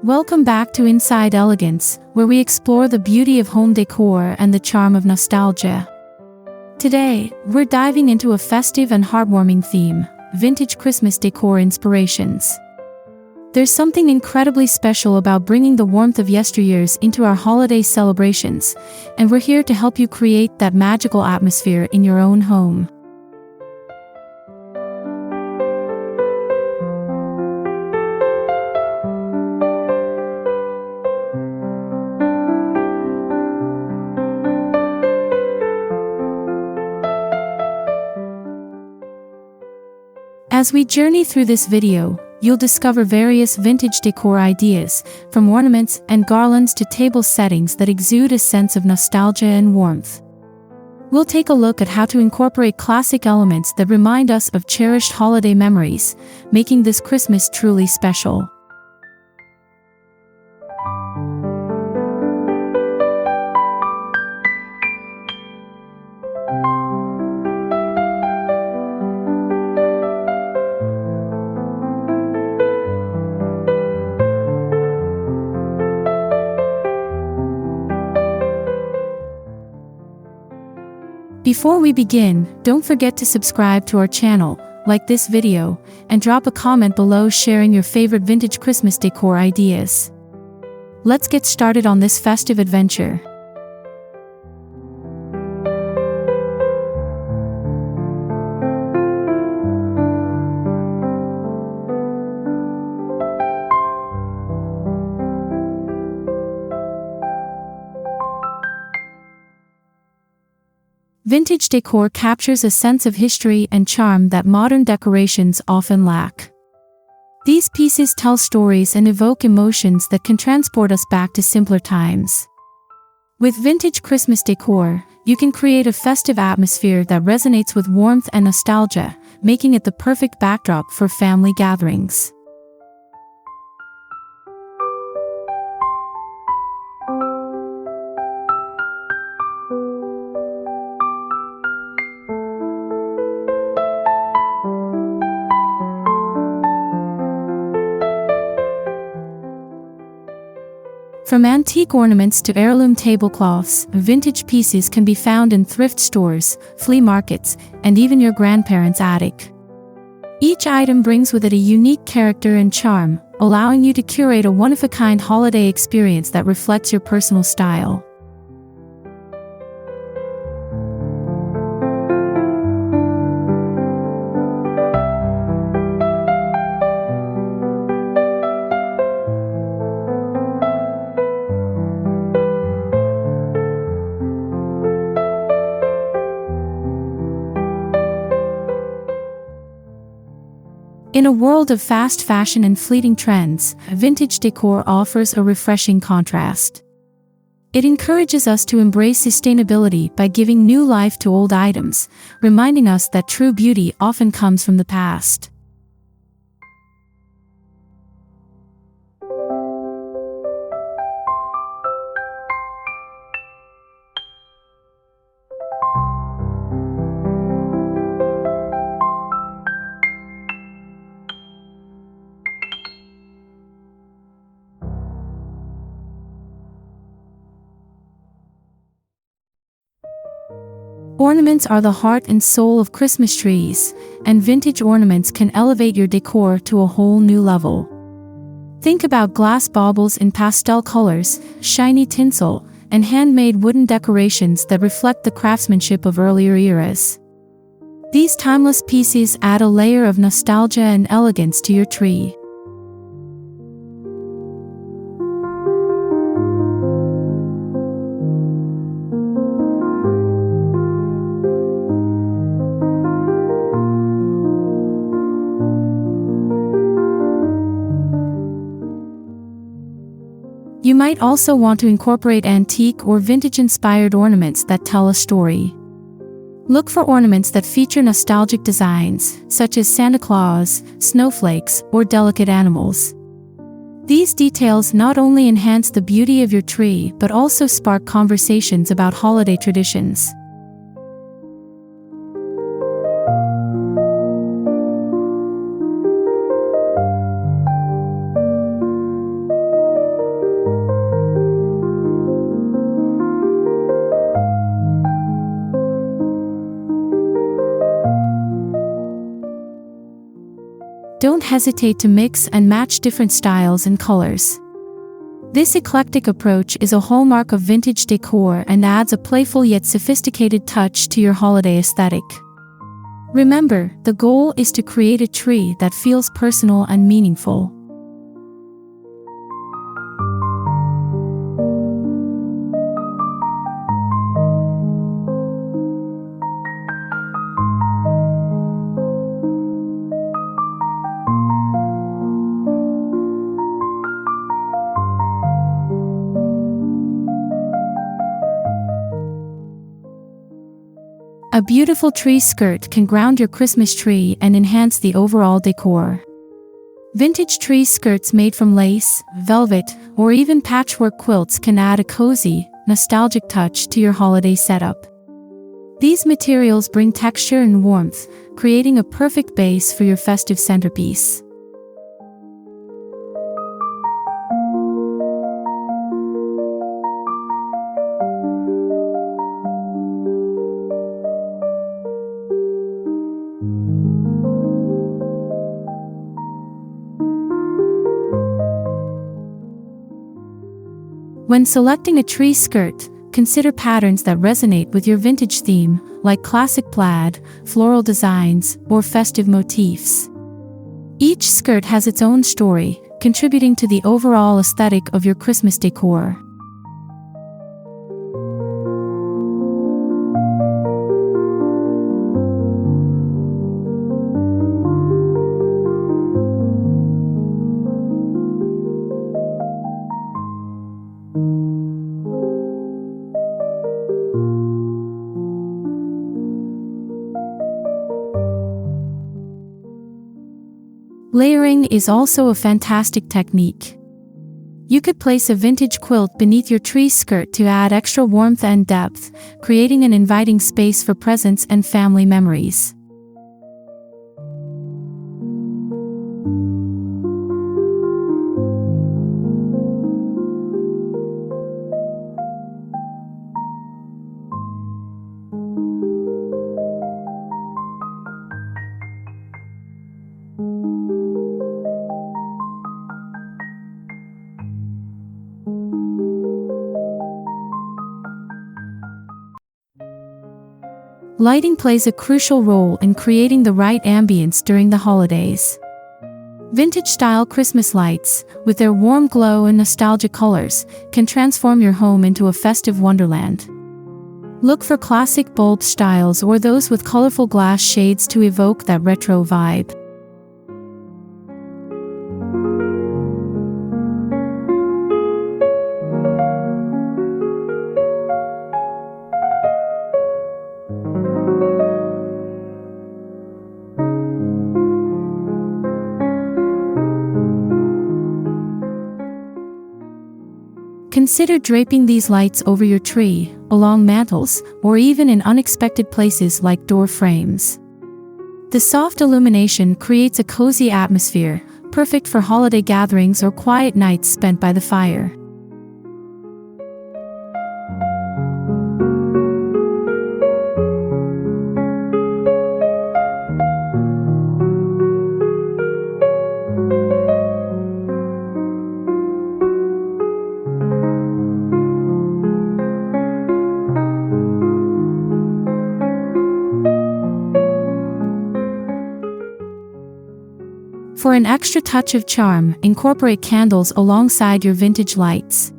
Welcome back to Inside Elegance, where we explore the beauty of home decor and the charm of nostalgia. Today, we're diving into a festive and heartwarming theme: vintage Christmas decor inspirations. There's something incredibly special about bringing the warmth of yesteryears into our holiday celebrations, and we're here to help you create that magical atmosphere in your own home. As we journey through this video, you'll discover various vintage decor ideas, from ornaments and garlands to table settings that exude a sense of nostalgia and warmth. We'll take a look at how to incorporate classic elements that remind us of cherished holiday memories, making this Christmas truly special. Before we begin, don't forget to subscribe to our channel, like this video, and drop a comment below sharing your favorite vintage Christmas decor ideas. Let's get started on this festive adventure. Vintage decor captures a sense of history and charm that modern decorations often lack. These pieces tell stories and evoke emotions that can transport us back to simpler times. With vintage Christmas decor, you can create a festive atmosphere that resonates with warmth and nostalgia, making it the perfect backdrop for family gatherings. From antique ornaments to heirloom tablecloths, vintage pieces can be found in thrift stores, flea markets, and even your grandparents' attic. Each item brings with it a unique character and charm, allowing you to curate a one-of-a-kind holiday experience that reflects your personal style. In a world of fast fashion and fleeting trends, vintage decor offers a refreshing contrast. It encourages us to embrace sustainability by giving new life to old items, reminding us that true beauty often comes from the past. Ornaments are the heart and soul of Christmas trees, and vintage ornaments can elevate your decor to a whole new level. Think about glass baubles in pastel colors, shiny tinsel, and handmade wooden decorations that reflect the craftsmanship of earlier eras. These timeless pieces add a layer of nostalgia and elegance to your tree. You might also want to incorporate antique or vintage-inspired ornaments that tell a story. Look for ornaments that feature nostalgic designs, such as Santa Claus, snowflakes, or delicate animals. These details not only enhance the beauty of your tree but also spark conversations about holiday traditions. Don't hesitate to mix and match different styles and colors. This eclectic approach is a hallmark of vintage decor and adds a playful yet sophisticated touch to your holiday aesthetic. Remember, the goal is to create a tree that feels personal and meaningful. A beautiful tree skirt can ground your Christmas tree and enhance the overall decor. Vintage tree skirts made from lace, velvet, or even patchwork quilts can add a cozy, nostalgic touch to your holiday setup. These materials bring texture and warmth, creating a perfect base for your festive centerpiece. When selecting a tree skirt, consider patterns that resonate with your vintage theme, like classic plaid, floral designs, or festive motifs. Each skirt has its own story, contributing to the overall aesthetic of your Christmas decor. Layering is also a fantastic technique. You could place a vintage quilt beneath your tree skirt to add extra warmth and depth, creating an inviting space for presents and family memories. Lighting plays a crucial role in creating the right ambience during the holidays. Vintage-style Christmas lights, with their warm glow and nostalgic colors, can transform your home into a festive wonderland. Look for classic bulb styles or those with colorful glass shades to evoke that retro vibe. Consider draping these lights over your tree, along mantels, or even in unexpected places like door frames. The soft illumination creates a cozy atmosphere, perfect for holiday gatherings or quiet nights spent by the fire. For an extra touch of charm, incorporate candles alongside your vintage lights.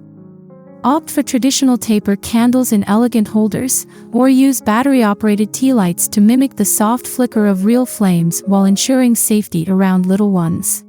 Opt for traditional taper candles in elegant holders, or use battery-operated tea lights to mimic the soft flicker of real flames while ensuring safety around little ones.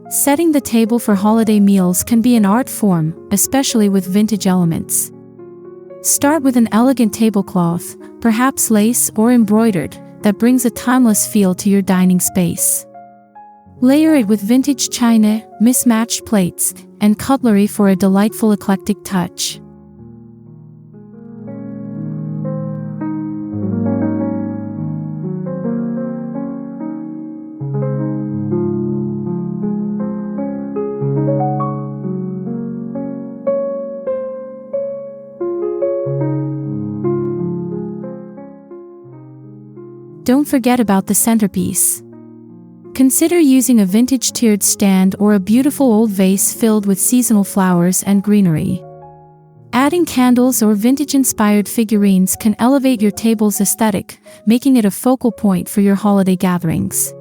Setting the table for holiday meals can be an art form, especially with vintage elements. Start with an elegant tablecloth, perhaps lace or embroidered, that brings a timeless feel to your dining space. Layer it with vintage china, mismatched plates, and cutlery for a delightful eclectic touch. Don't forget about the centerpiece. Consider using a vintage tiered stand or a beautiful old vase filled with seasonal flowers and greenery. Adding candles or vintage-inspired figurines can elevate your table's aesthetic, making it a focal point for your holiday gatherings.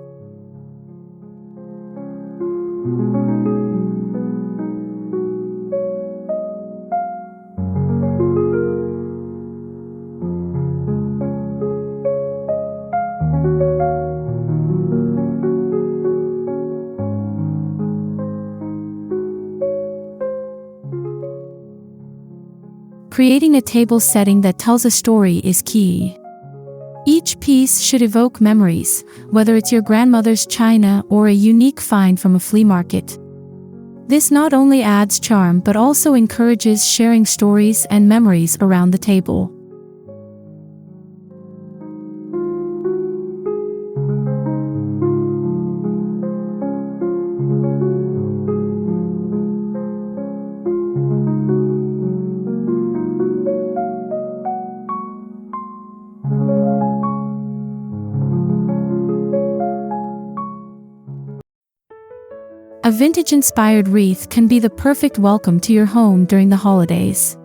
Creating a table setting that tells a story is key. Each piece should evoke memories, whether it's your grandmother's china or a unique find from a flea market. This not only adds charm but also encourages sharing stories and memories around the table. A vintage-inspired wreath can be the perfect welcome to your home during the holidays.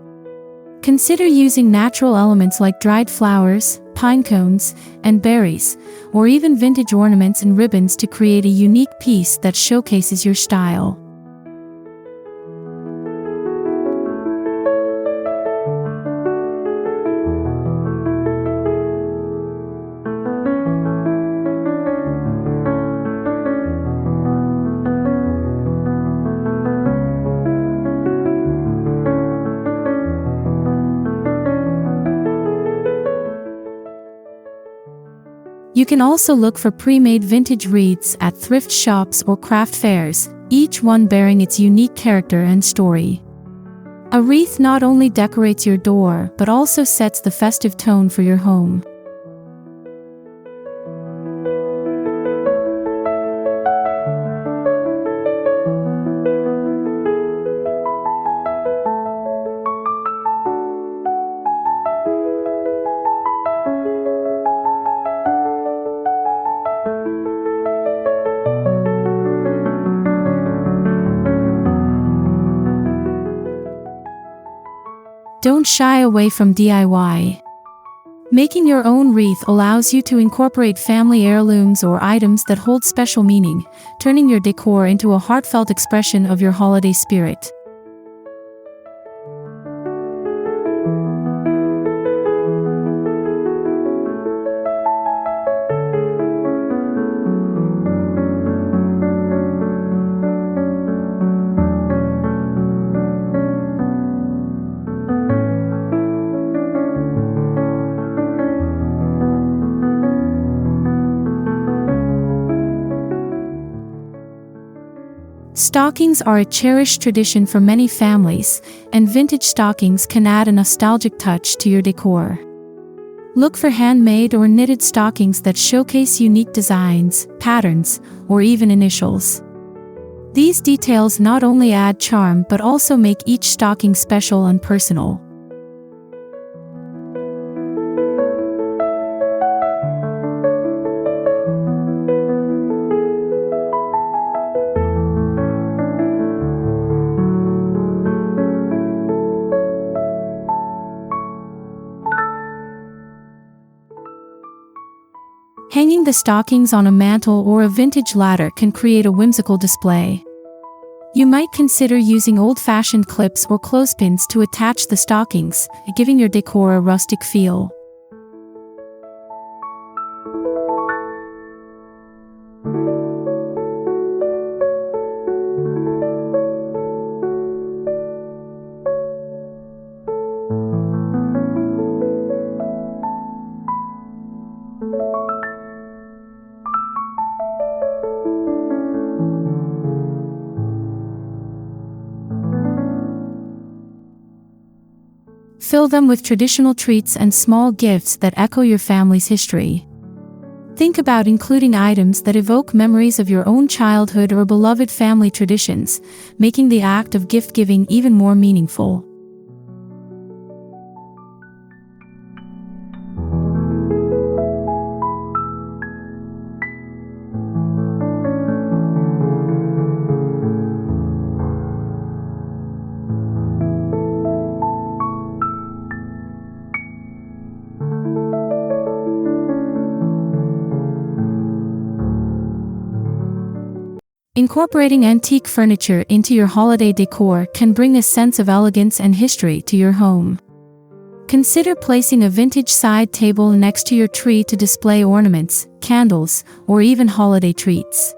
Consider using natural elements like dried flowers, pine cones, and berries, or even vintage ornaments and ribbons to create a unique piece that showcases your style. You can also look for pre-made vintage wreaths at thrift shops or craft fairs, each one bearing its unique character and story. A wreath not only decorates your door but also sets the festive tone for your home. Don't shy away from DIY. Making your own wreath allows you to incorporate family heirlooms or items that hold special meaning, turning your decor into a heartfelt expression of your holiday spirit. Stockings are a cherished tradition for many families, and vintage stockings can add a nostalgic touch to your decor. Look for handmade or knitted stockings that showcase unique designs, patterns, or even initials. These details not only add charm but also make each stocking special and personal. Hanging the stockings on a mantle or a vintage ladder can create a whimsical display. You might consider using old-fashioned clips or clothespins to attach the stockings, giving your decor a rustic feel. Fill them with traditional treats and small gifts that echo your family's history. Think about including items that evoke memories of your own childhood or beloved family traditions, making the act of gift-giving even more meaningful. Incorporating antique furniture into your holiday decor can bring a sense of elegance and history to your home. Consider placing a vintage side table next to your tree to display ornaments, candles, or even holiday treats.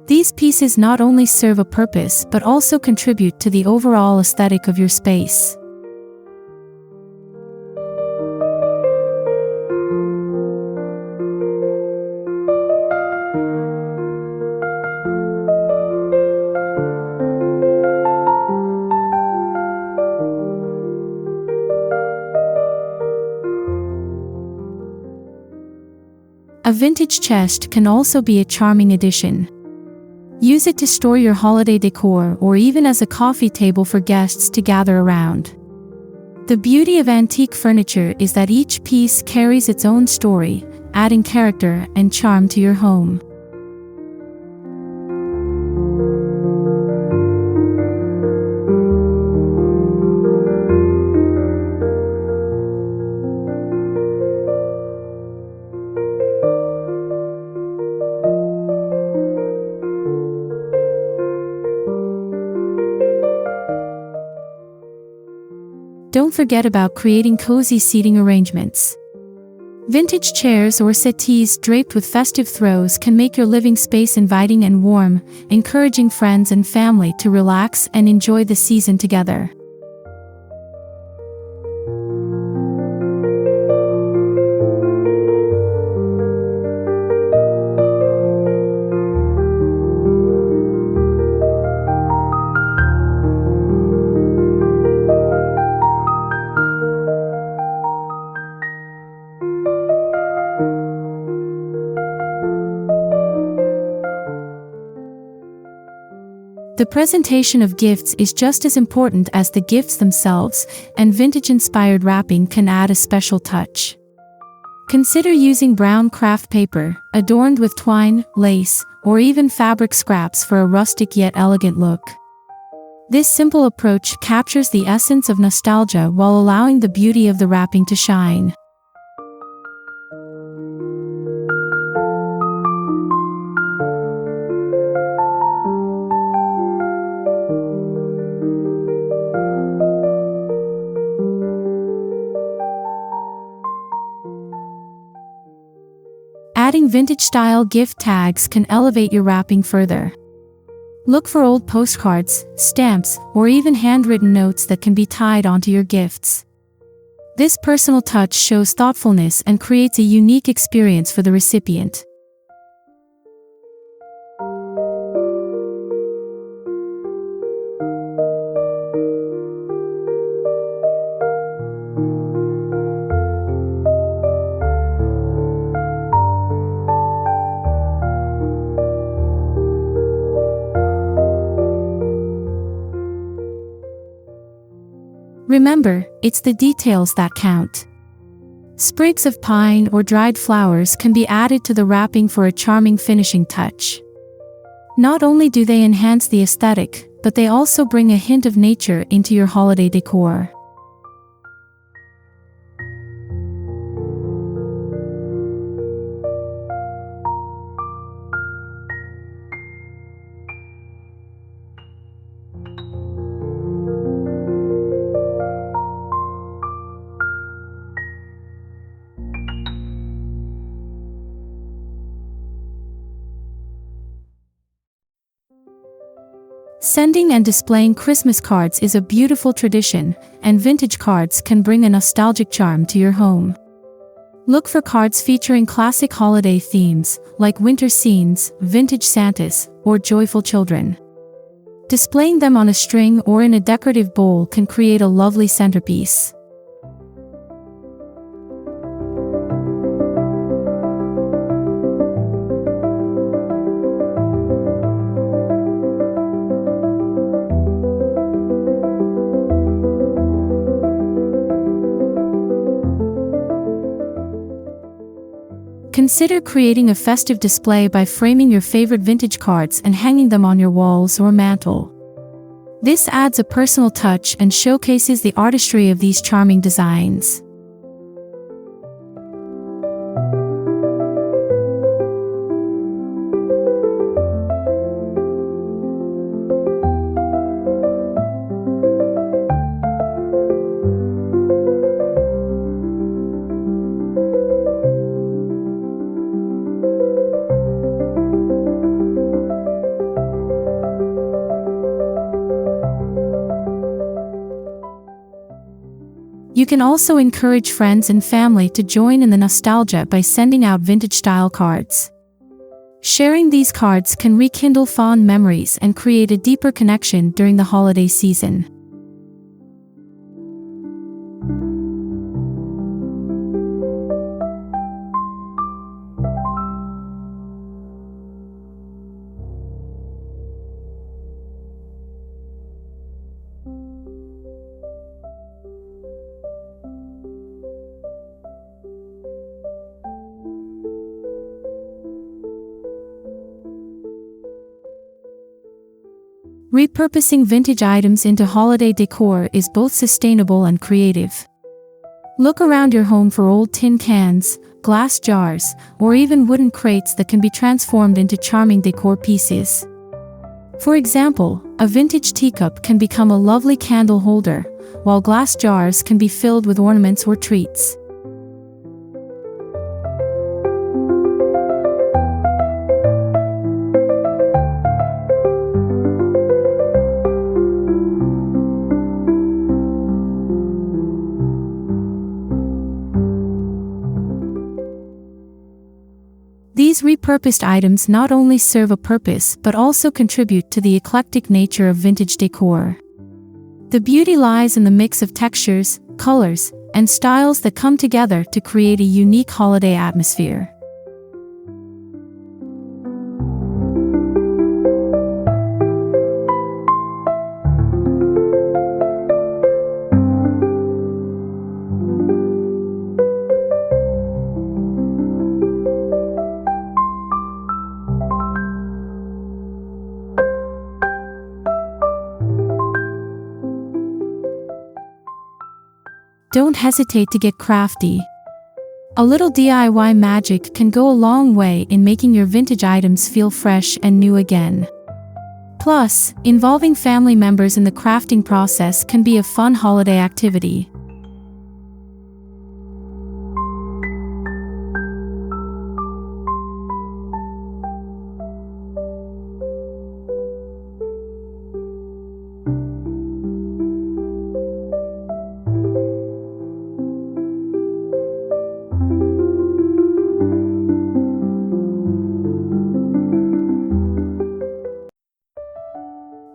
These pieces not only serve a purpose but also contribute to the overall aesthetic of your space. A vintage chest can also be a charming addition. Use it to store your holiday decor or even as a coffee table for guests to gather around. The beauty of antique furniture is that each piece carries its own story, adding character and charm to your home. Don't forget about creating cozy seating arrangements. Vintage chairs or settees draped with festive throws can make your living space inviting and warm, encouraging friends and family to relax and enjoy the season together. The presentation of gifts is just as important as the gifts themselves, and vintage-inspired wrapping can add a special touch. Consider using brown craft paper, adorned with twine, lace, or even fabric scraps for a rustic yet elegant look. This simple approach captures the essence of nostalgia while allowing the beauty of the wrapping to shine. Adding vintage-style gift tags can elevate your wrapping further. Look for old postcards, stamps, or even handwritten notes that can be tied onto your gifts. This personal touch shows thoughtfulness and creates a unique experience for the recipient. Remember, it's the details that count. Sprigs of pine or dried flowers can be added to the wrapping for a charming finishing touch. Not only do they enhance the aesthetic, but they also bring a hint of nature into your holiday decor. Sending and displaying Christmas cards is a beautiful tradition, and vintage cards can bring a nostalgic charm to your home. Look for cards featuring classic holiday themes, like winter scenes, vintage Santas, or joyful children. Displaying them on a string or in a decorative bowl can create a lovely centerpiece. Consider creating a festive display by framing your favorite vintage cards and hanging them on your walls or mantle. This adds a personal touch and showcases the artistry of these charming designs. You can also encourage friends and family to join in the nostalgia by sending out vintage-style cards. Sharing these cards can rekindle fond memories and create a deeper connection during the holiday season. Repurposing vintage items into holiday decor is both sustainable and creative. Look around your home for old tin cans, glass jars, or even wooden crates that can be transformed into charming decor pieces. For example, a vintage teacup can become a lovely candle holder, while glass jars can be filled with ornaments or treats. These repurposed items not only serve a purpose but also contribute to the eclectic nature of vintage decor. The beauty lies in the mix of textures, colors, and styles that come together to create a unique holiday atmosphere. Don't hesitate to get crafty. A little DIY magic can go a long way in making your vintage items feel fresh and new again. Plus, involving family members in the crafting process can be a fun holiday activity.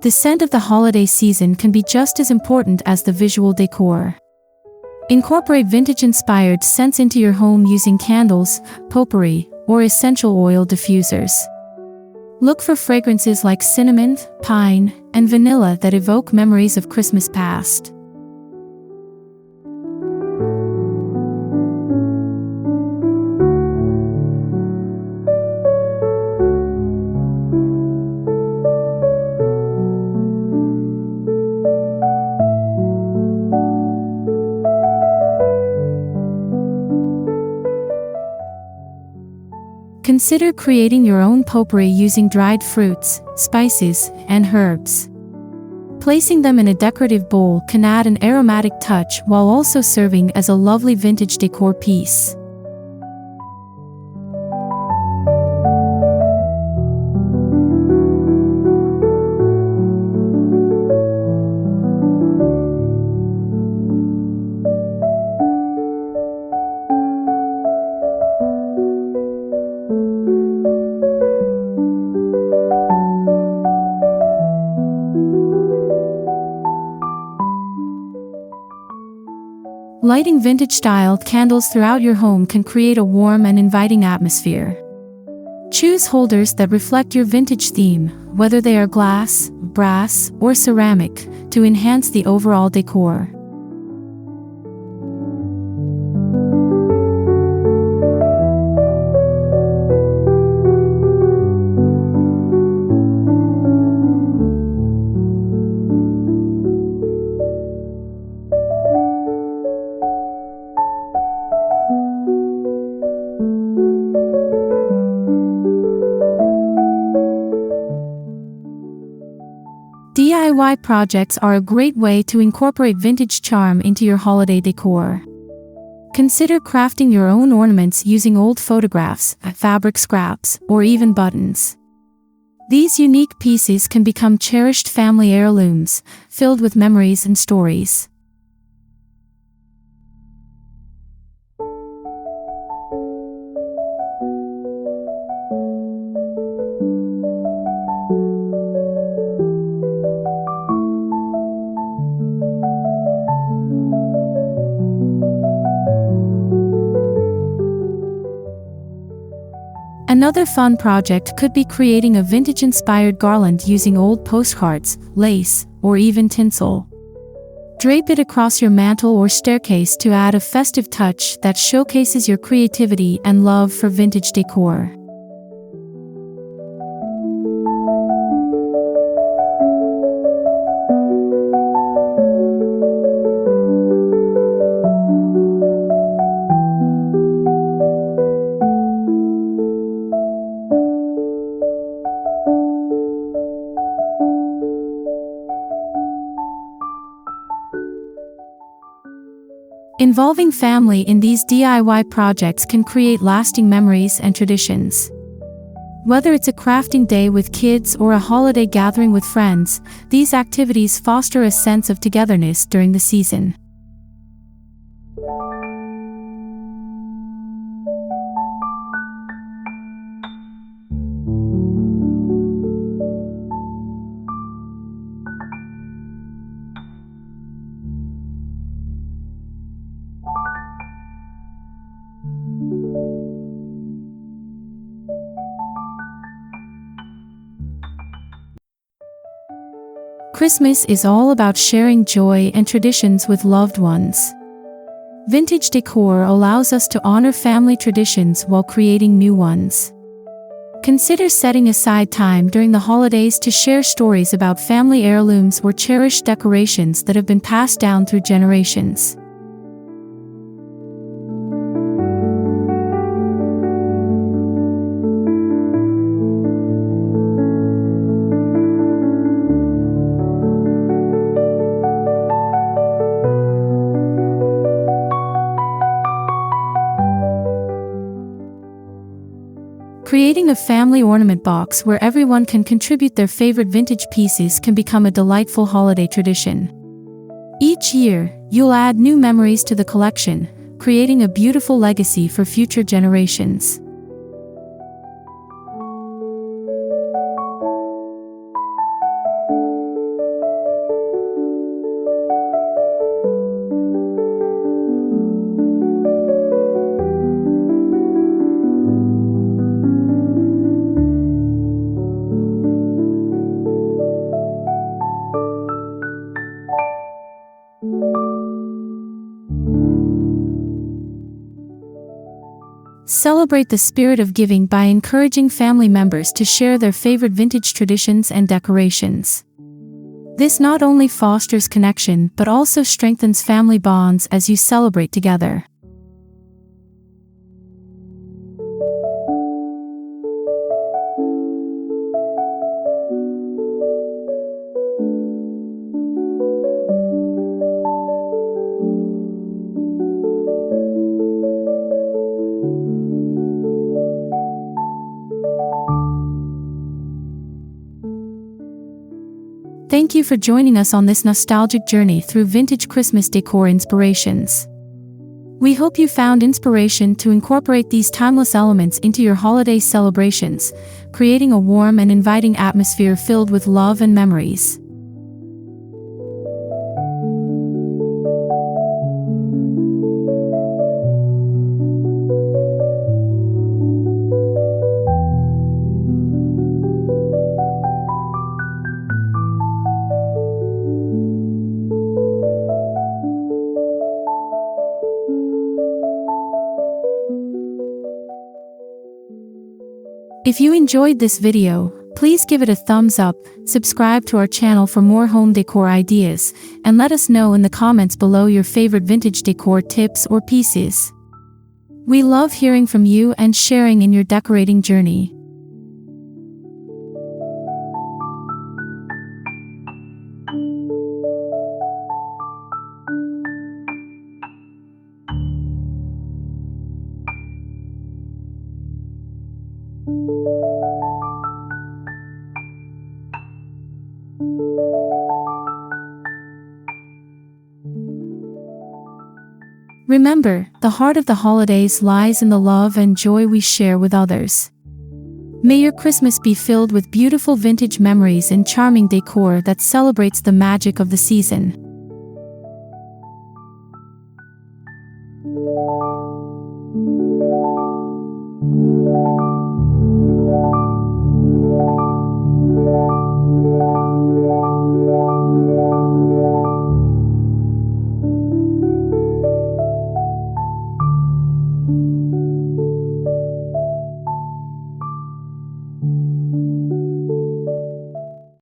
The scent of the holiday season can be just as important as the visual decor. Incorporate vintage-inspired scents into your home using candles, potpourri, or essential oil diffusers. Look for fragrances like cinnamon, pine, and vanilla that evoke memories of Christmas past. Consider creating your own potpourri using dried fruits, spices, and herbs. Placing them in a decorative bowl can add an aromatic touch while also serving as a lovely vintage decor piece. Lighting vintage-styled candles throughout your home can create a warm and inviting atmosphere. Choose holders that reflect your vintage theme, whether they are glass, brass, or ceramic, to enhance the overall decor. DIY projects are a great way to incorporate vintage charm into your holiday decor. Consider crafting your own ornaments using old photographs, fabric scraps, or even buttons. These unique pieces can become cherished family heirlooms, filled with memories and stories. Another fun project could be creating a vintage-inspired garland using old postcards, lace, or even tinsel. Drape it across your mantle or staircase to add a festive touch that showcases your creativity and love for vintage decor. Involving family in these DIY projects can create lasting memories and traditions. Whether it's a crafting day with kids or a holiday gathering with friends, these activities foster a sense of togetherness during the season. Christmas is all about sharing joy and traditions with loved ones. Vintage decor allows us to honor family traditions while creating new ones. Consider setting aside time during the holidays to share stories about family heirlooms or cherished decorations that have been passed down through generations. Creating a family ornament box where everyone can contribute their favorite vintage pieces can become a delightful holiday tradition. Each year, you'll add new memories to the collection, creating a beautiful legacy for future generations. Celebrate the spirit of giving by encouraging family members to share their favorite vintage traditions and decorations. This not only fosters connection but also strengthens family bonds as you celebrate together. Thank you for joining us on this nostalgic journey through vintage Christmas decor inspirations. We hope you found inspiration to incorporate these timeless elements into your holiday celebrations, creating a warm and inviting atmosphere filled with love and memories. If you enjoyed this video, please give it a thumbs up, subscribe to our channel for more home decor ideas, and let us know in the comments below your favorite vintage decor tips or pieces. We love hearing from you and sharing in your decorating journey. Remember, the heart of the holidays lies in the love and joy we share with others. May your Christmas be filled with beautiful vintage memories and charming decor that celebrates the magic of the season.